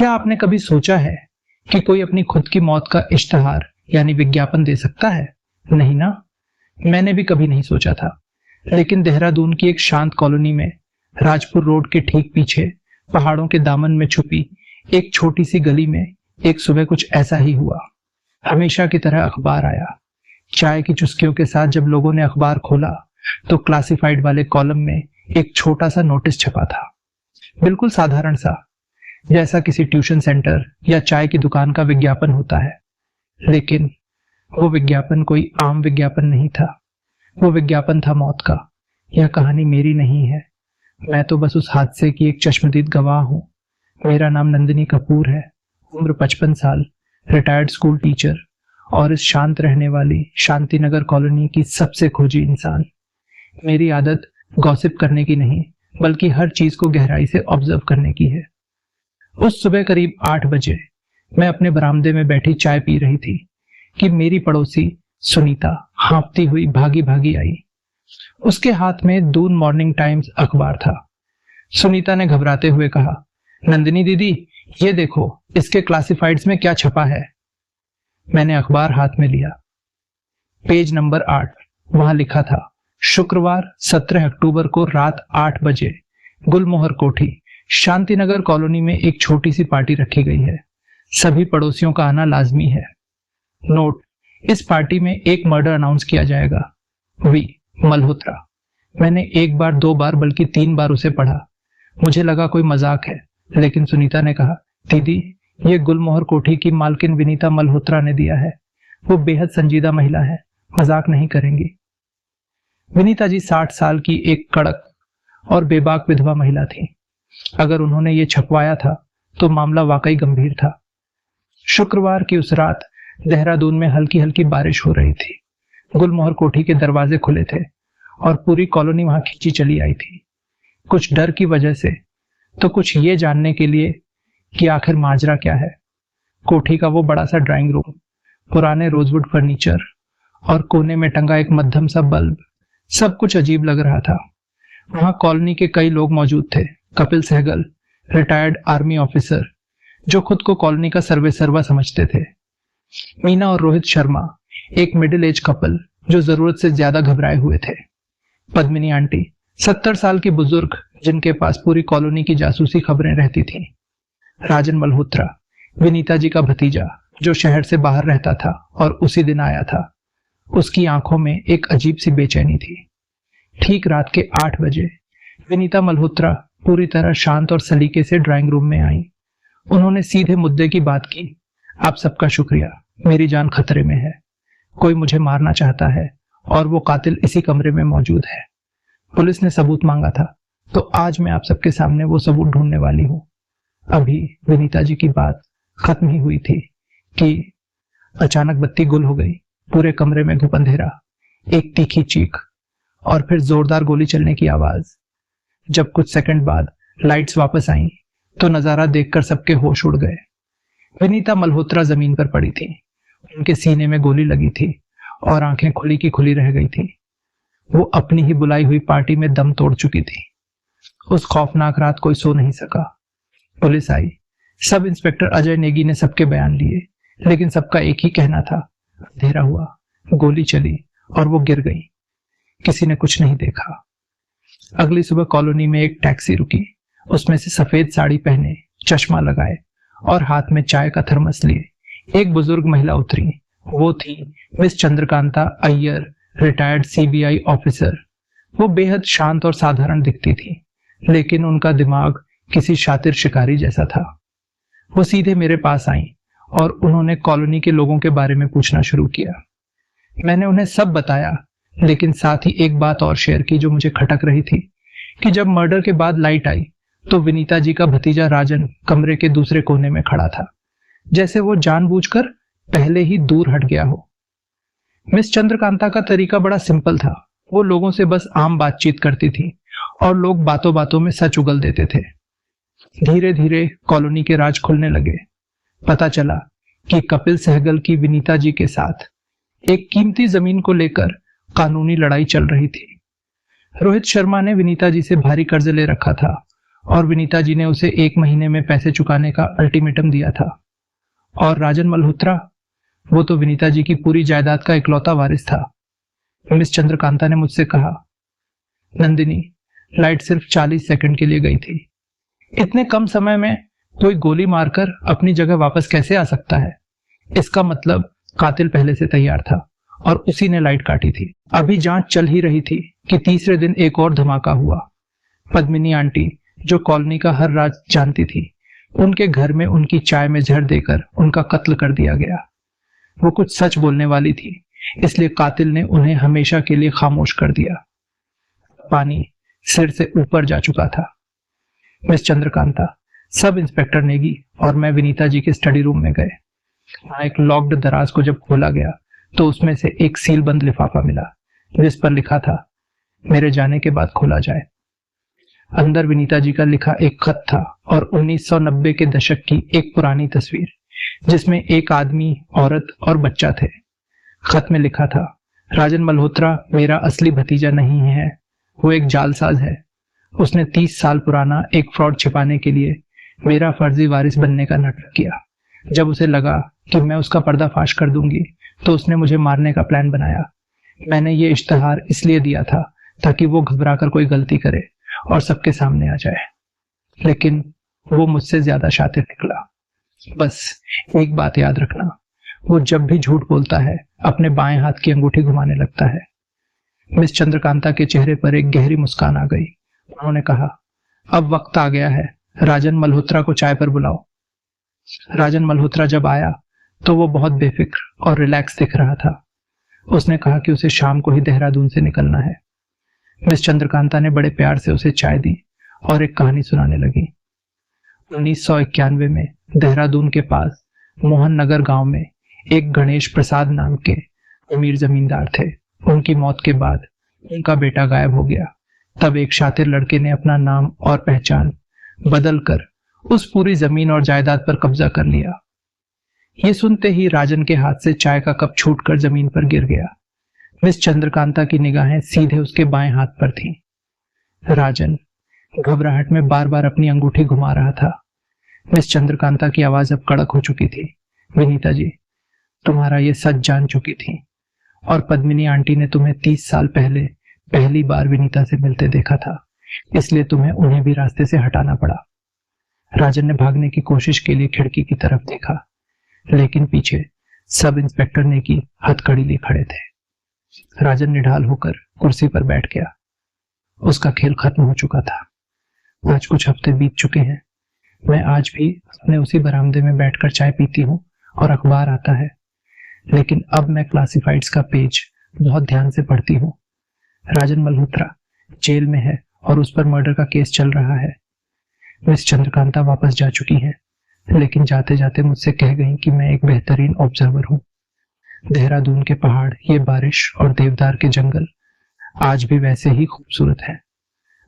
क्या आपने कभी सोचा है कि कोई अपनी खुद की मौत का इश्तिहार यानी विज्ञापन दे सकता है? नहीं ना, मैंने भी कभी नहीं सोचा था। लेकिन देहरादून की एक शांत कॉलोनी में राजपुर रोड के ठीक पीछे पहाड़ों के दामन में छुपी एक छोटी सी गली में एक सुबह कुछ ऐसा ही हुआ। हमेशा की तरह अखबार आया। चाय की चुस्कियों के साथ जब लोगों ने अखबार खोला तो क्लासिफाइड वाले कॉलम में एक छोटा सा नोटिस छपा था, बिल्कुल साधारण सा, जैसा किसी ट्यूशन सेंटर या चाय की दुकान का विज्ञापन होता है। लेकिन वो विज्ञापन कोई आम विज्ञापन नहीं था। वो विज्ञापन था मौत का। यह कहानी मेरी नहीं है, मैं तो बस उस हादसे की एक चश्मदीद गवाह हूँ। मेरा नाम नंदिनी कपूर है, उम्र 55 साल, रिटायर्ड स्कूल टीचर और इस शांत रहने वाली शांतिनगर कॉलोनी की सबसे खोजी इंसान। मेरी आदत गॉसिप करने की नहीं, बल्कि हर चीज को गहराई से ऑब्जर्व करने की है। उस सुबह करीब 8 बजे मैं अपने बरामदे में बैठी चाय पी रही थी कि मेरी पड़ोसी सुनीता हाँफती हुई भागी भागी आई। उसके हाथ में दून मॉर्निंग टाइम्स अखबार था। सुनीता ने घबराते हुए कहा, नंदिनी दीदी, ये देखो इसके क्लासिफाइड्स में क्या छपा है। मैंने अखबार हाथ में लिया। पेज नंबर 8, वहां लिखा था, शुक्रवार 17 अक्टूबर को रात 8 बजे गुलमोहर कोठी शांतिनगर कॉलोनी में एक छोटी सी पार्टी रखी गई है। सभी पड़ोसियों का आना लाजमी है। नोट, इस पार्टी में एक मर्डर अनाउंस किया जाएगा। वी मल्होत्रा। मैंने एक बार, दो बार, बल्कि 3 बार उसे पढ़ा। मुझे लगा कोई मजाक है, लेकिन सुनीता ने कहा, दीदी, ये गुलमोहर कोठी की मालकिन विनीता मल्होत्रा ने दिया है। वो बेहद संजीदा महिला है, मजाक नहीं करेंगी। विनीता जी 60 साल की एक कड़क और बेबाक विधवा महिला थी। अगर उन्होंने ये छपवाया था तो मामला वाकई गंभीर था। शुक्रवार की उस रात देहरादून में हल्की हल्की बारिश हो रही थी। गुलमोहर कोठी के दरवाजे खुले थे और पूरी कॉलोनी वहां खींची चली आई थी, कुछ डर की वजह से तो कुछ ये जानने के लिए कि आखिर माजरा क्या है। कोठी का वो बड़ा सा ड्राइंग रूम, पुराने रोजवुड फर्नीचर और कोने में टंगा एक मध्यम सा बल्ब, सब कुछ अजीब लग रहा था। वहां कॉलोनी के कई लोग मौजूद थे। Kapil Sehgal, retired army officer, जो खुद को कॉलोनी का सर्वेसर्वा समझते थे। मीना और रोहित शर्मा, एक मिडिल एज कपल जो जरूरत से ज्यादा घबराए हुए थे। पद्मिनी आंटी, 70 साल की बुजुर्ग जिनके पास पूरी कॉलोनी की जासूसी खबरें रहती थीं। राजन मल्होत्रा, विनीता जी का भतीजा, जो शहर से बाहर रहता था और उसी दिन आया था। उसकी आंखों में एक अजीब सी बेचैनी थी। ठीक रात के 8 बजे विनीता मल्होत्रा पूरी तरह शांत और सलीके से ड्राइंग रूम में आई। उन्होंने सीधे मुद्दे की बात की, आप सबका शुक्रिया, मेरी जान खतरे में है। कोई मुझे मारना चाहता है और वो कातिल इसी कमरे में मौजूद है। पुलिस ने सबूत मांगा था, तो आज मैं आप सबके सामने वो सबूत ढूंढने वाली हूँ। अभी विनीता जी की बात खत्म ही हुई थी कि अचानक बत्ती गुल हो गई। पूरे कमरे में घुप अंधेरा, एक तीखी चीख और फिर जोरदार गोली चलने की आवाज। जब कुछ सेकंड बाद लाइट्स वापस आईं, तो नजारा देखकर सबके होश उड़ गए। विनीता मल्होत्रा जमीन पर पड़ी थी। उनके सीने में गोली लगी थी और आंखें खुली की खुली रह गई थी। वो अपनी ही बुलाई हुई पार्टी में दम तोड़ चुकी थी। उस खौफनाक रात कोई सो नहीं सका। पुलिस आई। सब इंस्पेक्टर अजय नेगी ने सबके बयान लिए, लेकिन सबका एक ही कहना था, अंधेरा हुआ, गोली चली और वो गिर गई। किसी ने कुछ नहीं देखा। अगली सुबह कॉलोनी में एक टैक्सी रुकी। उसमें से सफेद साड़ी पहने, चश्मा लगाए और हाथ में चाय का थर्मस लिए एक बुजुर्ग महिला उतरी। वो थी miss Chandrakanta Iyer, retired CBI officer. वो बेहद शांत और साधारण दिखती थी, लेकिन उनका दिमाग किसी शातिर शिकारी जैसा था। वो सीधे मेरे पास आई और उन्होंने कॉलोनी के लोगों के बारे में पूछना शुरू किया। मैंने उन्हें सब बताया, लेकिन साथ ही एक बात और शेयर की जो मुझे खटक रही थी कि जब मर्डर के बाद लाइट आई तो विनीता जी का भतीजा राजन कमरे के दूसरे कोने में खड़ा था, जैसे वो जानबूझकर पहले ही दूर हट गया हो। मिस चंद्रकांता का तरीका बड़ा सिंपल था। वो लोगों से बस आम बातचीत करती थी और लोग बातों बातों में सच उगल देते थे। धीरे धीरे कॉलोनी के राज खुलने लगे। पता चला कि कपिल सहगल की विनीता जी के साथ एक कीमती जमीन को लेकर कानूनी लड़ाई चल रही थी। रोहित शर्मा ने विनीता जी से भारी कर्ज ले रखा था और विनीता जी ने उसे 1 महीने में पैसे चुकाने का अल्टीमेटम दिया था। और राजन मल्होत्रा, वो तो विनीता जी की पूरी जायदाद का इकलौता वारिस था। मिस चंद्रकांता ने मुझसे कहा, नंदिनी, लाइट सिर्फ 40 सेकंड के लिए गई थी। इतने कम समय में कोई गोली मारकर अपनी जगह वापस कैसे आ सकता है? इसका मतलब कातिल पहले से तैयार था और उसी ने लाइट काटी थी। अभी जांच चल ही रही थी कि तीसरे दिन एक और धमाका हुआ। पद्मिनी आंटी, जो कॉलोनी का हर राज जानती थी, उनके घर में उनकी चाय में जहर देकर उनका कत्ल कर दिया गया। वो कुछ सच बोलने वाली थी, इसलिए कातिल ने उन्हें हमेशा के लिए खामोश कर दिया। पानी सिर से ऊपर जा चुका था। Miss Chandrakanta, sub inspector Negi और मैं विनीता जी के स्टडी रूम में गए। वहां एक लॉक्ड दराज को जब खोला गया तो उसमें से एक सीलबंद लिफाफा मिला, जिस पर लिखा था, मेरे जाने के बाद खोला जाए। अंदर विनीता जी का लिखा एक खत था और 1990 के दशक की एक पुरानी तस्वीर, जिसमें एक आदमी, औरत और बच्चा थे। खत में लिखा था, राजन मल्होत्रा मेरा असली भतीजा नहीं है, वो एक जालसाज है। उसने 30 साल पुराना एक फ्रॉड छिपाने के लिए मेरा फर्जी वारिस बनने का नाटक किया। जब उसे लगा कि मैं उसका पर्दाफाश कर दूंगी तो उसने मुझे मारने का प्लान बनाया। मैंने ये इश्तहार इसलिए दिया था ताकि वो घबराकर कोई गलती करे और सबके सामने आ जाए, लेकिन वो मुझसे ज्यादा शातिर निकला। बस एक बात याद रखना, वो जब भी झूठ बोलता है अपने बाएं हाथ की अंगूठी घुमाने लगता है। मिस चंद्रकांता के चेहरे पर एक गहरी मुस्कान आ गई। उन्होंने कहा, अब वक्त आ गया है, राजन मल्होत्रा को चाय पर बुलाओ। राजन मल्होत्रा जब आया तो वो बहुत बेफिक्र और रिलैक्स दिख रहा था। उसने कहा कि उसे शाम को ही देहरादून से निकलना है। मिस चंद्रकांता ने बड़े प्यार से उसे चाय दी और एक कहानी सुनाने लगी। 1991 में देहरादून के पास मोहन नगर गांव में एक गणेश प्रसाद नाम के अमीर जमींदार थे। उनकी मौत के बाद उनका बेटा गायब हो गया। तब एक शातिर लड़के ने अपना नाम और पहचान बदलकर उस पूरी जमीन और जायदाद पर कब्जा कर लिया। ये सुनते ही राजन के हाथ से चाय का कप छूटकर जमीन पर गिर गया। मिस चंद्रकांता की निगाहें सीधे उसके बाएं हाथ पर थीं। राजन घबराहट में बार बार अपनी अंगूठी घुमा रहा था। मिस चंद्रकांता की आवाज अब कड़क हो चुकी थी, विनीता जी, तुम्हारा ये सच जान चुकी थी और पद्मिनी आंटी ने तुम्हें 30 साल पहले पहली बार विनीता से मिलते देखा था, इसलिए तुम्हें उन्हें भी रास्ते से हटाना पड़ा। राजन ने भागने की कोशिश के लिए खिड़की की तरफ देखा, लेकिन पीछे सब इंस्पेक्टर ने की हथकड़ी लिए खड़े थे। राजन निढाल होकर कुर्सी पर बैठ गया। उसका खेल खत्म हो चुका था। आज कुछ हफ्ते बीत चुके हैं। मैं आज भी अपने उसी बरामदे में बैठकर चाय पीती हूँ और अखबार आता है, लेकिन अब मैं क्लासिफाइड्स का पेज बहुत ध्यान से पढ़ती हूँ। राजन मल्होत्रा जेल में है और उस पर मर्डर का केस चल रहा है। मिस चंद्रकांता वापस जा चुकी हैं, लेकिन जाते जाते मुझसे कह गई कि मैं एक बेहतरीन ऑब्जर्वर हूँ। देहरादून के पहाड़, ये बारिश और देवदार के जंगल आज भी वैसे ही खूबसूरत हैं।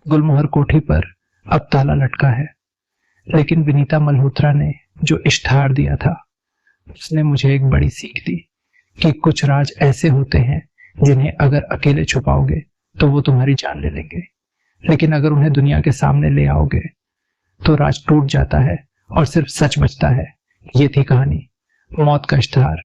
गुलमोहर कोठी पर अब ताला लटका है, लेकिन विनीता मल्होत्रा ने जो इश्तहार दिया था, उसने मुझे एक बड़ी सीख दी कि कुछ राज ऐसे होते हैं जिन्हें अगर अकेले छुपाओगे तो वो तुम्हारी जान ले लेंगे, लेकिन अगर उन्हें दुनिया के सामने ले आओगे तो राज टूट जाता है और सिर्फ सच बचता है। ये थी कहानी, मौत का इश्तहार।